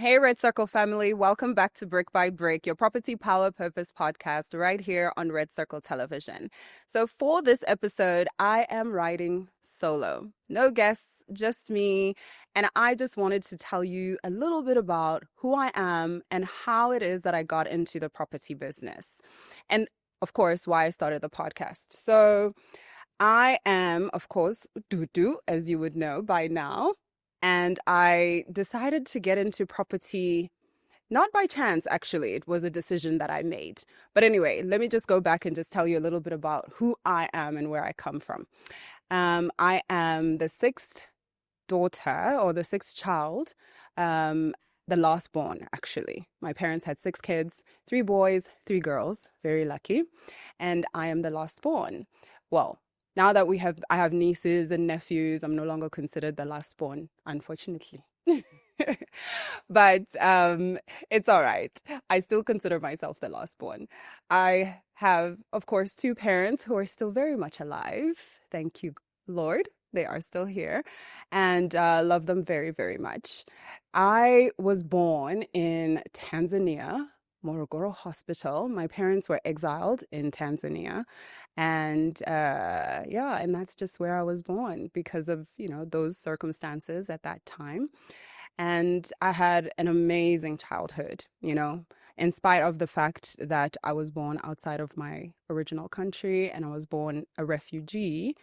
Hey, Red Circle family, welcome back to Brick by Brick, your property power purpose podcast right here on Red Circle Television. So, for this episode, I am riding solo. No guests, just me. And I just wanted to tell you a little bit about who I am and how it is that I got into the property business. And of course, why I started the podcast. So, I am, of course, Dudu, as you would know by now. And I decided to get into property not by chance, actually. It was a decision that I made. But anyway, let me just go back and just tell you a little bit about who I am and where I come from. I am the sixth daughter or the sixth child, the last born, actually. My parents had six kids, three boys, three girls, very lucky. And I am the last born. Well, now that I have nieces and nephews, I'm no longer considered the last born, unfortunately. But it's all right. I still consider myself the last born. I have, of course, two parents who are still very much alive. Thank you, Lord. They are still here and love them very, very much. I was born in Tanzania, Morogoro Hospital. My parents were exiled in Tanzania. And and that's just where I was born because of, those circumstances at that time. And I had an amazing childhood, in spite of the fact that I was born outside of my original country and I was born a refugee.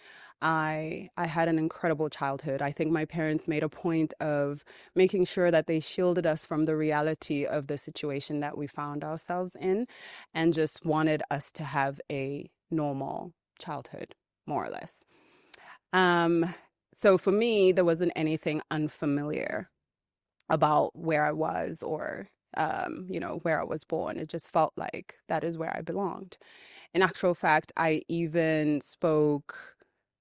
I had an incredible childhood. I think my parents made a point of making sure that they shielded us from the reality of the situation that we found ourselves in and just wanted us to have a normal childhood, more or less. So for me, there wasn't anything unfamiliar about where I was or where I was born. It just felt like that is where I belonged. In actual fact, I even spoke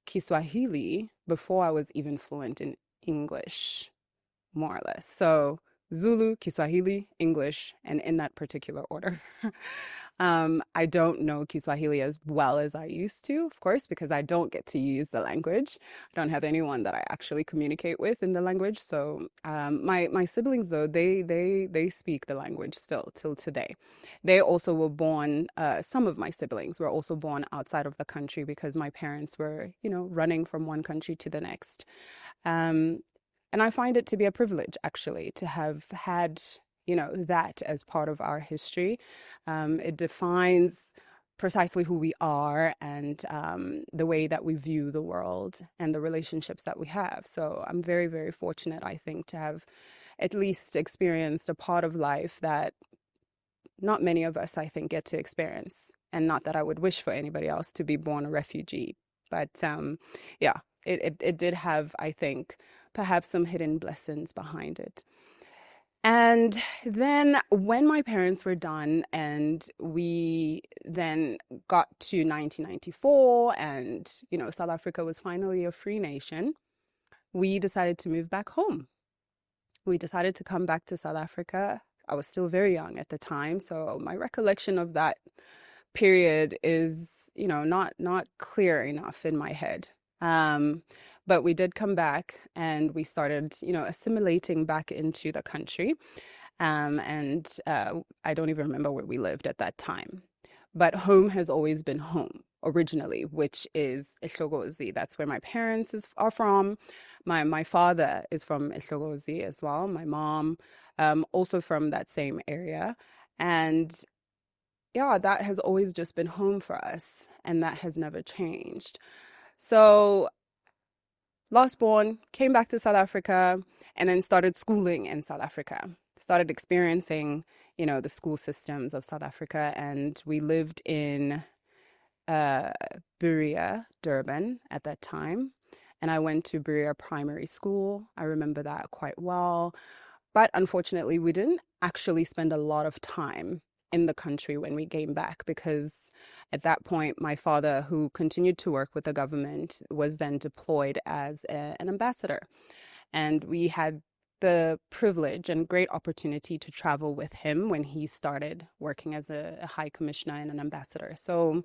Kiswahili before I was even fluent in English, more or less. So Zulu, Kiswahili, English, and in that particular order. I don't know Kiswahili as well as I used to, of course, because I don't get to use the language. I don't have anyone that I actually communicate with in the language. So my siblings, though, they speak the language still till today. They also were born, some of my siblings were also born outside of the country because my parents were, running from one country to the next. And I find it to be a privilege, actually, to have had, that as part of our history. It defines precisely who we are and the way that we view the world and the relationships that we have. So I'm very, very fortunate, I think, to have at least experienced a part of life that not many of us, I think, get to experience. And not that I would wish for anybody else to be born a refugee. But it did have, I think, perhaps some hidden blessings behind it. And then when my parents were done and we then got to 1994 and, South Africa was finally a free nation, we decided to move back home. We decided to come back to South Africa. I was still very young at the time, so my recollection of that period is, not clear enough in my head. But we did come back and we started, assimilating back into the country. And I don't even remember where we lived at that time. But home has always been home originally, which is Ehlogozi. That's where my parents are from. My father is from Ehlogozi as well. My mom, also from that same area. And yeah, that has always just been home for us. And that has never changed. So last born, came back to South Africa, and then started schooling in South Africa. Started experiencing, the school systems of South Africa. And we lived in Berea, Durban at that time. And I went to Berea Primary School. I remember that quite well. But unfortunately, we didn't actually spend a lot of time in the country when we came back because at that point, my father, who continued to work with the government, was then deployed as an ambassador. And we had the privilege and great opportunity to travel with him when he started working as a high commissioner and an ambassador. So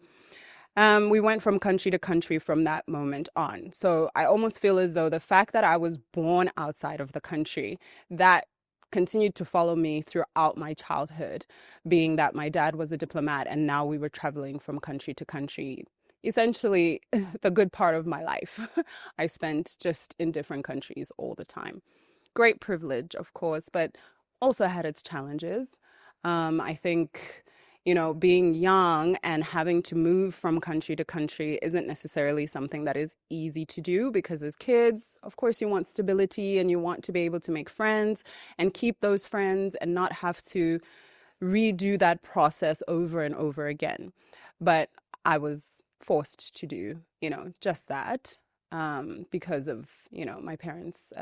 we went from country to country from that moment on. So I almost feel as though the fact that I was born outside of the country, that continued to follow me throughout my childhood, being that my dad was a diplomat and now we were traveling from country to country. Essentially, the good part of my life I spent just in different countries all the time. Great privilege, of course, but also had its challenges. I think, being young and having to move from country to country isn't necessarily something that is easy to do because as kids, of course, you want stability and you want to be able to make friends and keep those friends and not have to redo that process over and over again. But I was forced to do, just that because of, my parents'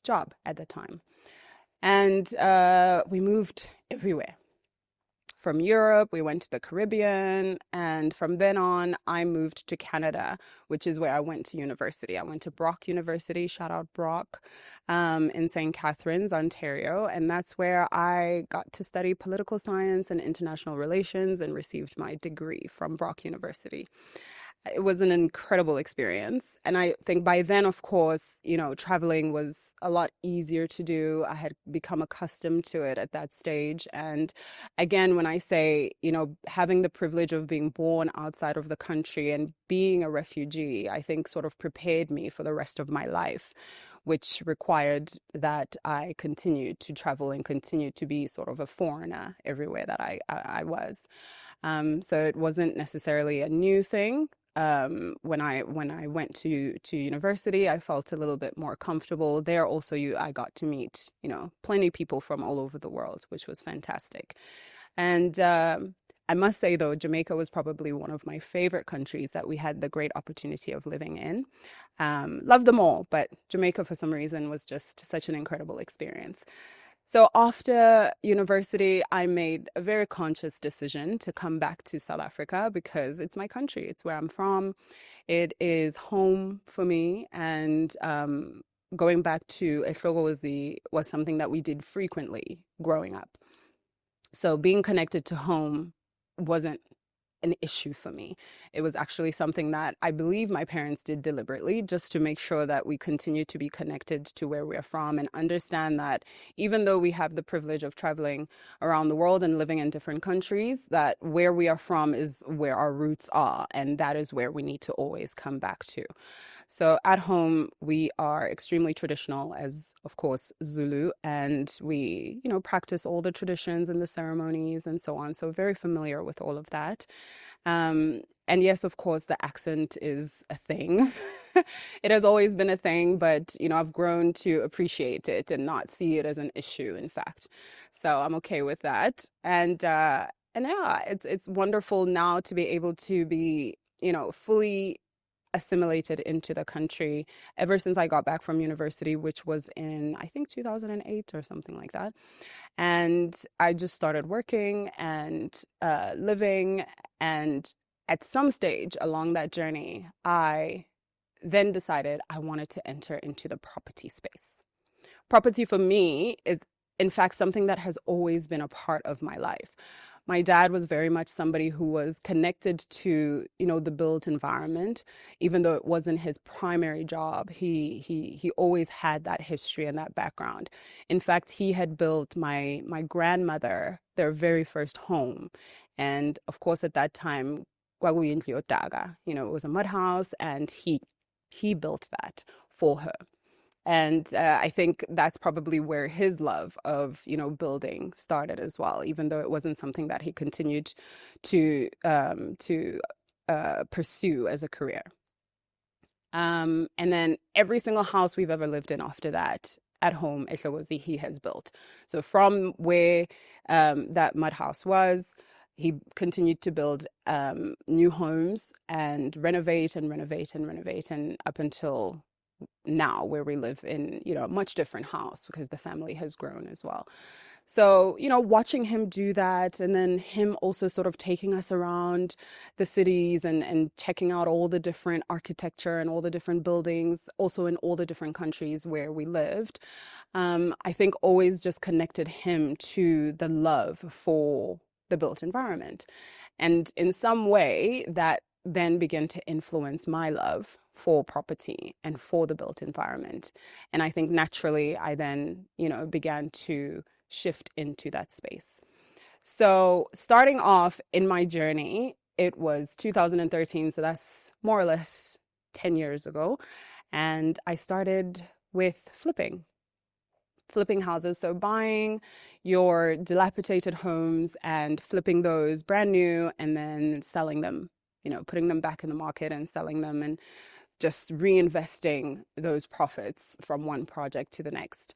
job at the time. And we moved everywhere. From Europe, we went to the Caribbean, and from then on, I moved to Canada, which is where I went to university. I went to Brock University, shout out Brock, in St. Catharines, Ontario, and that's where I got to study political science and international relations and received my degree from Brock University. It was an incredible experience. And I think by then, of course, traveling was a lot easier to do. I had become accustomed to it at that stage. And again, when I say, having the privilege of being born outside of the country and being a refugee, I think sort of prepared me for the rest of my life, which required that I continued to travel and continue to be sort of a foreigner everywhere that I was. So it wasn't necessarily a new thing. When I went to university, I felt a little bit more comfortable there. Also, I got to meet plenty of people from all over the world, which was fantastic. And I must say though, Jamaica was probably one of my favorite countries that we had the great opportunity of living in. Loved them all, but Jamaica for some reason was just such an incredible experience. So after university, I made a very conscious decision to come back to South Africa because it's my country. It's where I'm from. It is home for me. And going back to Ehlogozi was something that we did frequently growing up. So being connected to home wasn't an issue for me. It was actually something that I believe my parents did deliberately just to make sure that we continue to be connected to where we're from and understand that even though we have the privilege of traveling around the world and living in different countries, that where we are from is where our roots are, and that is where we need to always come back to. So at home, we are extremely traditional as, of course, Zulu, and we, practice all the traditions and the ceremonies and so on. So very familiar with all of that. And yes, of course, the accent is a thing. It has always been a thing, but, I've grown to appreciate it and not see it as an issue, in fact. So I'm okay with that. And yeah, it's wonderful now to be able to be, fully assimilated into the country ever since I got back from university, which was in, I think, 2008 or something like that. And I just started working and living. And at some stage along that journey, I then decided I wanted to enter into the property space. Property for me is, in fact, something that has always been a part of my life. My dad was very much somebody who was connected to, the built environment, even though it wasn't his primary job. He always had that history and that background. In fact, he had built my grandmother their very first home, and of course at that time, it was a mud house, and he built that for her. And I think that's probably where his love of, building started as well, even though it wasn't something that he continued to pursue as a career. And then every single house we've ever lived in after that, at home, Ehlogozi, he has built. So from where that mud house was, he continued to build new homes and renovate and renovate and renovate, and up until now where we live in, a much different house because the family has grown as well. So, watching him do that, and then him also sort of taking us around the cities and checking out all the different architecture and all the different buildings, also in all the different countries where we lived, I think always just connected him to the love for the built environment. And in some way that then began to influence my love for property and for the built environment. And I think naturally I then, began to shift into that space. So starting off in my journey, it was 2013. So that's more or less 10 years ago. And I started with flipping houses. So buying your dilapidated homes and flipping those brand new and then selling them, putting them back in the market and selling them and just reinvesting those profits from one project to the next.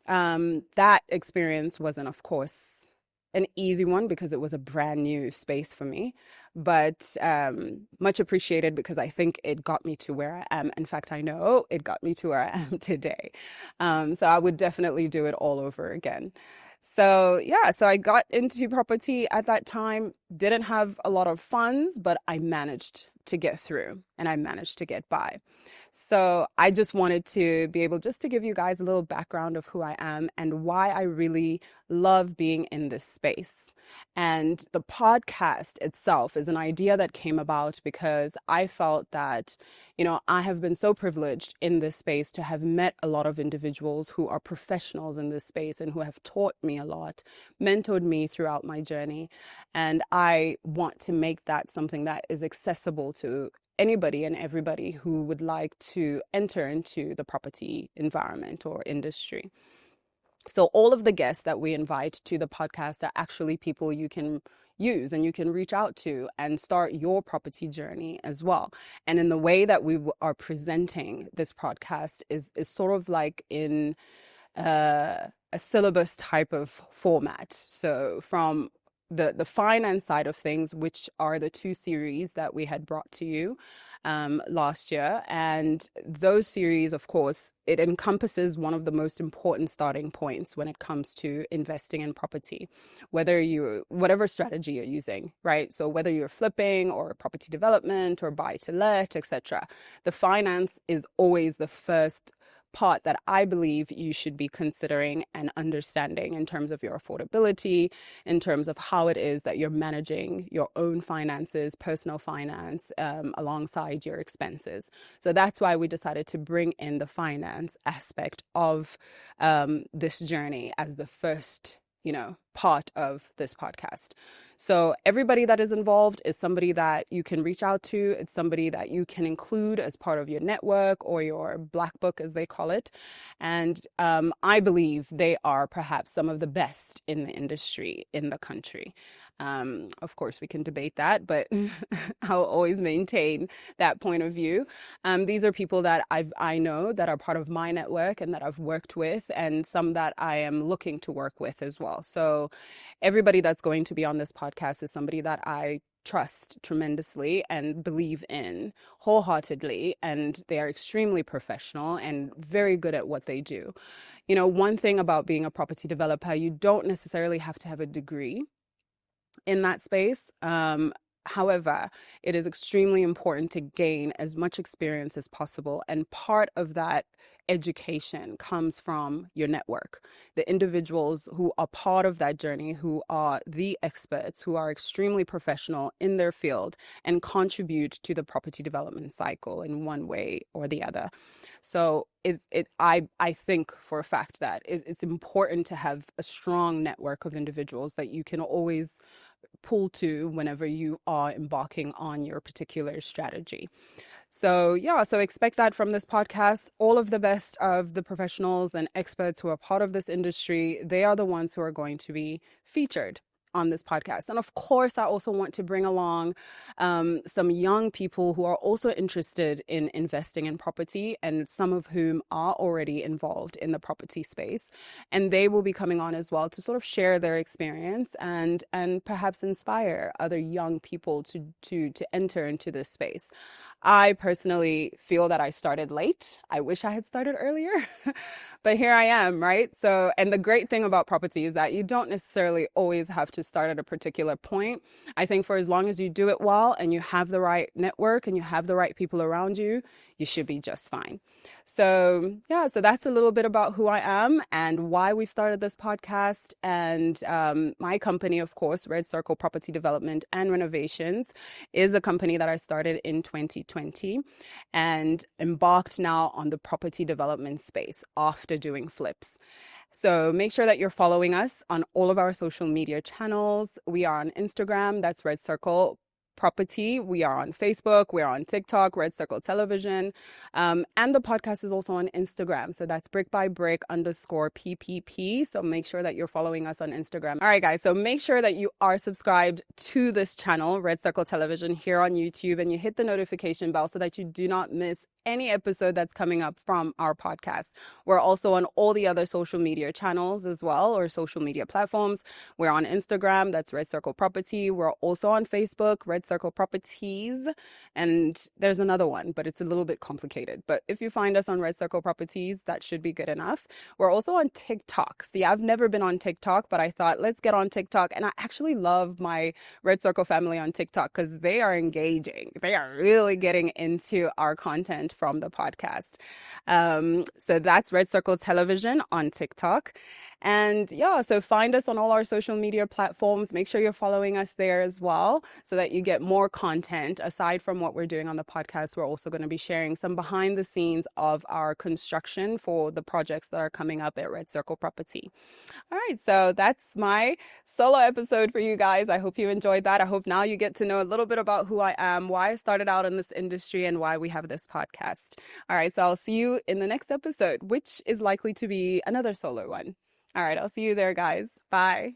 That experience wasn't, of course, an easy one because it was a brand new space for me, but much appreciated because I think it got me to where I am. In fact, I know it got me to where I am today. So I would definitely do it all over again. So I got into property at that time, didn't have a lot of funds, but I managed to get through and I managed to get by. So I just wanted to be able just to give you guys a little background of who I am and why I really love being in this space. And the podcast itself is an idea that came about because I felt that, I have been so privileged in this space to have met a lot of individuals who are professionals in this space and who have taught me a lot, mentored me throughout my journey. And I want to make that something that is accessible to anybody and everybody who would like to enter into the property environment or industry. So all of the guests that we invite to the podcast are actually people you can use and you can reach out to and start your property journey as well. And in the way that we are presenting this podcast is sort of like in a syllabus type of format. So from the finance side of things, which are the 2 series that we had brought to you last year. And those series, of course, it encompasses one of the most important starting points when it comes to investing in property, whatever strategy you're using, right? So whether you're flipping or property development or buy to let, etc., the finance is always the first part that I believe you should be considering and understanding in terms of your affordability, in terms of how it is that you're managing your own finances, personal finance, alongside your expenses. So that's why we decided to bring in the finance aspect of this journey as the first part of this podcast. So everybody that is involved is somebody that you can reach out to. It's somebody that you can include as part of your network or your black book, as they call it. And I believe they are perhaps some of the best in the industry in the country. Of course, we can debate that, but I'll always maintain that point of view. These are people that I know that are part of my network and that I've worked with, and some that I am looking to work with as well. So everybody that's going to be on this podcast is somebody that I trust tremendously and believe in wholeheartedly, and they are extremely professional and very good at what they do. One thing about being a property developer, you don't necessarily have to have a degree in that space. However, it is extremely important to gain as much experience as possible. And part of that education comes from your network, the individuals who are part of that journey, who are the experts, who are extremely professional in their field and contribute to the property development cycle in one way or the other. So I think for a fact that it's important to have a strong network of individuals that you can always pull to whenever you are embarking on your particular strategy. So expect that from this podcast. All of the best of the professionals and experts who are part of this industry, they are the ones who are going to be featured on this podcast. And of course, I also want to bring along some young people who are also interested in investing in property, and some of whom are already involved in the property space. And they will be coming on as well to sort of share their experience and perhaps inspire other young people to enter into this space. I personally feel that I started late. I wish I had started earlier, but here I am, right? So, and the great thing about property is that you don't necessarily always have to to start at a particular point. I think for as long as you do it well and you have the right network and you have the right people around you, you should be just fine. So yeah, so that's a little bit about who I am and why we started this podcast. And my company, of course, Red Circle Property Development and Renovations, is a company that I started in 2020 and embarked now on the property development space after doing flips. So make sure that you're following us on all of our social media channels. We are on Instagram, that's Red Circle Property. We are on Facebook. We are on TikTok, Red Circle Television. And the podcast is also on Instagram. So that's brickbybrick_PPP. So make sure that you're following us on Instagram. All right, guys. So make sure that you are subscribed to this channel, Red Circle Television, here on YouTube, and you hit the notification bell so that you do not miss any episode that's coming up from our podcast. We're also on all the other social media channels as well, or social media platforms. We're on Instagram, that's Red Circle Property. We're also on Facebook, Red Circle Properties, and there's another one, but it's a little bit complicated. But if you find us on Red Circle Properties, that should be good enough. We're also on TikTok. See, I've never been on TikTok, but I thought, let's get on TikTok. And I actually love my Red Circle family on TikTok because they are engaging. They are really getting into our content from the podcast. So that's Red Circle Television on TikTok. And yeah, so find us on all our social media platforms. Make sure you're following us there as well so that you get more content. Aside from what we're doing on the podcast, we're also going to be sharing some behind the scenes of our construction for the projects that are coming up at Red Circle Property. All right, so that's my solo episode for you guys. I hope you enjoyed that. I hope now you get to know a little bit about who I am, why I started out in this industry, and why we have this podcast. All right, so I'll see you in the next episode, which is likely to be another solo one. All right, I'll see you there, guys. Bye.